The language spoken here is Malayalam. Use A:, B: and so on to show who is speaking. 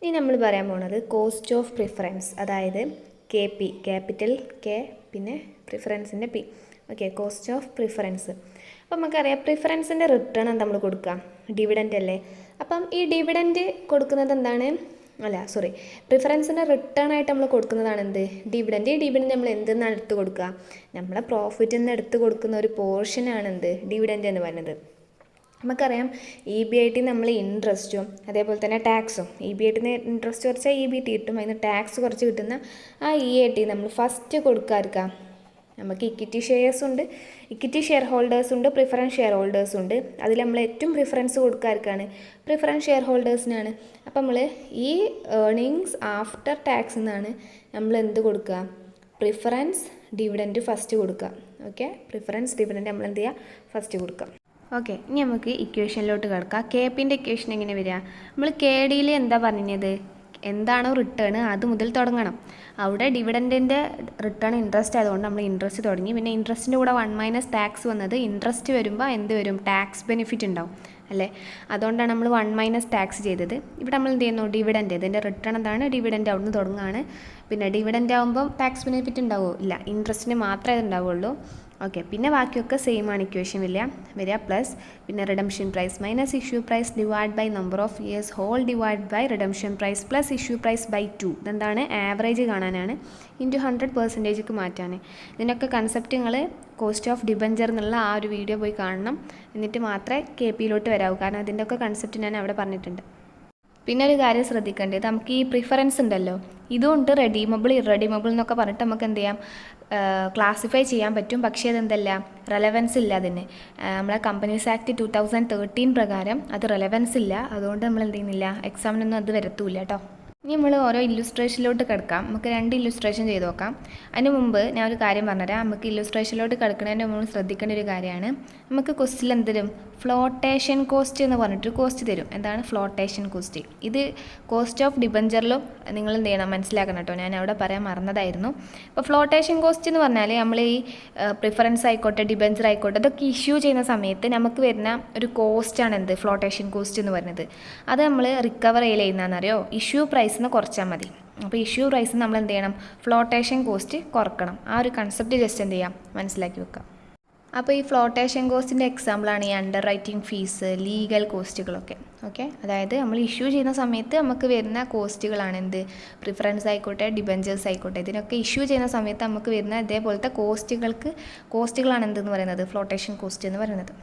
A: ഇനി നമ്മൾ പറയാൻ പോകുന്നത് കോസ്റ്റ് ഓഫ് പ്രിഫറൻസ്, അതായത് KP, ക്യാപിറ്റൽ K പിന്നെ പ്രിഫറൻസിൻ്റെ P. Okay, cost of preference. അപ്പം നമുക്കറിയാം പ്രിഫറൻസിൻ്റെ റിട്ടേൺ എന്താ നമ്മൾ കൊടുക്കുക, ഡിവിഡൻറ്റ് അല്ലേ. അപ്പം ഈ ഡിവിഡൻറ്റ് കൊടുക്കുന്നത് എന്താണ്, പ്രിഫറൻസിൻ്റെ റിട്ടേൺ ആയിട്ട് നമ്മൾ കൊടുക്കുന്നതാണ് എന്ത്, ഡിവിഡൻറ്റ്. ഈ ഡിവിഡൻറ്റ് നമ്മൾ എന്തെന്നാണ് എടുത്ത് കൊടുക്കുക, നമ്മളെ പ്രോഫിറ്റിൽ നിന്ന് എടുത്ത് കൊടുക്കുന്ന ഒരു പോർഷനാണ് എന്ത്, ഡിവിഡൻറ്റ് എന്ന് പറയുന്നത്. നമുക്കറിയാം EBIT നമ്മൾ ഇൻട്രസ്റ്റും അതേപോലെ തന്നെ ടാക്സും, EBIT ഇൻട്രസ്റ്റ് കുറച്ചാൽ EBT കിട്ടും, അതിന് ടാക്സ് കുറച്ച് കിട്ടുന്ന ആ EAT നമ്മൾ ഫസ്റ്റ് കൊടുക്കാതിരിക്കാം. നമുക്ക് ഇക്വിറ്റി ഷെയർസ് ഉണ്ട്, ഇക്വിറ്റി ഷെയർ ഹോൾഡേഴ്സ് ഉണ്ട്, പ്രിഫറൻസ് ഷെയർ ഹോൾഡേഴ്സ് ഉണ്ട്. അതിൽ നമ്മൾ ഏറ്റവും പ്രിഫറൻസ് കൊടുക്കാതിരിക്കാണ്, പ്രിഫറൻസ് ഷെയർ ഹോൾഡേഴ്സിനാണ്. അപ്പം നമ്മൾ ഈ ഏർണിങ്സ് ആഫ്റ്റർ ടാക്സ് എന്നാണ് നമ്മൾ എന്ത് കൊടുക്കുക, പ്രിഫറൻസ് ഡിവിഡൻറ്റ് ഫസ്റ്റ് കൊടുക്കുക. ഓക്കെ, പ്രിഫറൻസ് ഡിവിഡൻറ്റ് നമ്മൾ എന്ത് ചെയ്യുക, ഫസ്റ്റ് കൊടുക്കുക. ഓക്കെ, ഇനി നമുക്ക് ഇക്വേഷനിലോട്ട് കിടക്കാം. KPൻ്റെ ഇക്വേഷൻ എങ്ങനെ വരിക, നമ്മൾ KDയിൽ എന്താ പറഞ്ഞത്, എന്താണോ റിട്ടേൺ അത് മുതൽ തുടങ്ങണം. അവിടെ ഡിവിഡൻറ്റിൻ്റെ റിട്ടേൺ ഇൻട്രസ്റ്റ് ആയതുകൊണ്ട് നമ്മൾ ഇൻട്രസ്റ്റ് തുടങ്ങി. പിന്നെ ഇൻട്രസ്റ്റിൻ്റെ കൂടെ 1 - ടാക്സ് വന്നത്, ഇൻട്രസ്റ്റ് വരുമ്പോൾ എന്ത് വരും, ടാക്സ് ബെനിഫിറ്റ് ഉണ്ടാവും അല്ലേ. അതുകൊണ്ടാണ് നമ്മൾ 1 - ടാക്സ് ചെയ്തത്. ഇവിടെ നമ്മൾ എന്ത് ചെയ്യുന്നു, ഡിവിഡൻറ്റ്, ഇതിൻ്റെ റിട്ടേൺ എന്താണ്, ഡിവിഡൻറ്റ് അവിടെ നിന്ന് തുടങ്ങുകയാണ്. പിന്നെ ഡിവിഡൻറ്റ് ആകുമ്പോൾ ടാക്സ് ബെനിഫിറ്റ് ഉണ്ടാവുമോ, ഇല്ല, ഇൻട്രസ്റ്റിന് മാത്രമേ അത് ഉണ്ടാവുള്ളൂ. ഓക്കെ, പിന്നെ ബാക്കിയൊക്കെ സെയിം ആണ് ഇക്വേഷൻ വരിക പ്ലസ് പിന്നെ redemption price minus issue price divide by number of years whole divide by redemption price plus issue price by 2. ഇതെന്താണ്, ആവറേജ് കാണാനാണ്, ഇൻറ്റു 100% മാറ്റാൻ. ഇതിനൊക്കെ കൺസെപ്റ്റ് നിങ്ങൾ കോസ്റ്റ് ഓഫ് ഡിബഞ്ചർ എന്നുള്ള ആ ഒരു വീഡിയോ പോയി കാണണം, എന്നിട്ട് മാത്രമേ KPയിലോട്ട് വരാവൂ, കാരണം അതിൻ്റെ ഒക്കെ കൺസെപ്റ്റ് ഞാൻ അവിടെ പറഞ്ഞിട്ടുണ്ട്. പിന്നെ ഒരു കാര്യം ശ്രദ്ധിക്കേണ്ടത്, നമുക്ക് ഈ പ്രിഫറൻസ് ഉണ്ടല്ലോ, ഇതുകൊണ്ട് റെഡീമബിൾ ഇറഡീമബിൾ എന്നൊക്കെ പറഞ്ഞിട്ട് നമുക്ക് എന്ത് ചെയ്യാം, ക്ലാസിഫൈ ചെയ്യാൻ പറ്റും. പക്ഷേ അതെന്തല്ല, റെലവൻസ് ഇല്ല അതിന്. നമ്മളെ കമ്പനീസ് ആക്ട് 2013 പ്രകാരം അത് റെലവൻസ് ഇല്ല. അതുകൊണ്ട് നമ്മൾ എന്ത് ചെയ്യുന്നില്ല, എക്സാമിനൊന്നും അത് വരത്തൂല്ല കേട്ടോ. ഇനി നമ്മൾ ഓരോ ഇല്ലുസ്ട്രേഷനിലോട്ട് കിടക്കാം. നമുക്ക് 2 ഇല്ലുസ്ട്രേഷൻ ചെയ്ത് നോക്കാം. അതിന് മുമ്പ് ഞാൻ ഒരു കാര്യം പറഞ്ഞുതരാം. നമുക്ക് ഇല്ലുസ്ട്രേഷനിലോട്ട് കിടക്കുന്നതിന് മുമ്പ് ശ്രദ്ധിക്കേണ്ട ഒരു കാര്യമാണ്, നമുക്ക് ക്വസ്റ്റിൽ എന്ത് തരും, ഫ്ലോട്ടേഷൻ കോസ്റ്റ് എന്ന് പറഞ്ഞിട്ട് കോസ്റ്റ് തരും. എന്താണ് ഫ്ലോട്ടേഷൻ കോസ്റ്റ്? ഇത് കോസ്റ്റ് ഓഫ് ഡിബഞ്ചറിലും നിങ്ങൾ എന്ത് ചെയ്യണം, മനസ്സിലാക്കണം കേട്ടോ, ഞാൻ അവിടെ പറയാൻ മറന്നതായിരുന്നു. അപ്പോൾ ഫ്ലോട്ടേഷൻ കോസ്റ്റ് എന്ന് പറഞ്ഞാൽ നമ്മൾ ഈ പ്രിഫറൻസ് ആയിക്കോട്ടെ ഡിബഞ്ചർ ആയിക്കോട്ടെ അതൊക്കെ ഇഷ്യൂ ചെയ്യുന്ന സമയത്ത് നമുക്ക് വരുന്ന ഒരു കോസ്റ്റാണ് എന്ത്, ഫ്ലോട്ടേഷൻ കോസ്റ്റ് എന്ന് പറയുന്നത്. അത് നമ്മൾ റിക്കവർ ചെയ്യുന്നതെന്നറിയോ, ഇഷ്യൂ പ്രൈസ് കുറച്ചാൽ മതി. അപ്പോൾ ഇഷ്യൂ പ്രൈസ് നമ്മൾ എന്ത് ചെയ്യണം, ഫ്ലോട്ടേഷൻ കോസ്റ്റ് കുറക്കണം. ആ ഒരു കൺസെപ്റ്റ് ജസ്റ്റ് എന്ത് ചെയ്യാം, മനസ്സിലാക്കി വെക്കാം. അപ്പോൾ ഈ ഫ്ലോട്ടേഷൻ കോസ്റ്റിൻ്റെ എക്സാമ്പിളാണ് ഈ അണ്ടർ റൈറ്റിംഗ് ഫീസ്, ലീഗൽ കോസ്റ്റുകളൊക്കെ. ഓക്കെ, അതായത് നമ്മൾ ഇഷ്യൂ ചെയ്യുന്ന സമയത്ത് നമുക്ക് വരുന്ന കോസ്റ്റുകളാണ് എന്ത്, പ്രിഫറൻസ് ആയിക്കോട്ടെ ഡിബഞ്ചേഴ്സ് ആയിക്കോട്ടെ, ഇതിനൊക്കെ ഇഷ്യൂ ചെയ്യുന്ന സമയത്ത് നമുക്ക് വരുന്ന ഇതേപോലത്തെ കോസ്റ്റുകളാണ് എന്തെന്ന് പറയുന്നത്, ഫ്ലോട്ടേഷൻ കോസ്റ്റ് എന്ന് പറയുന്നത്.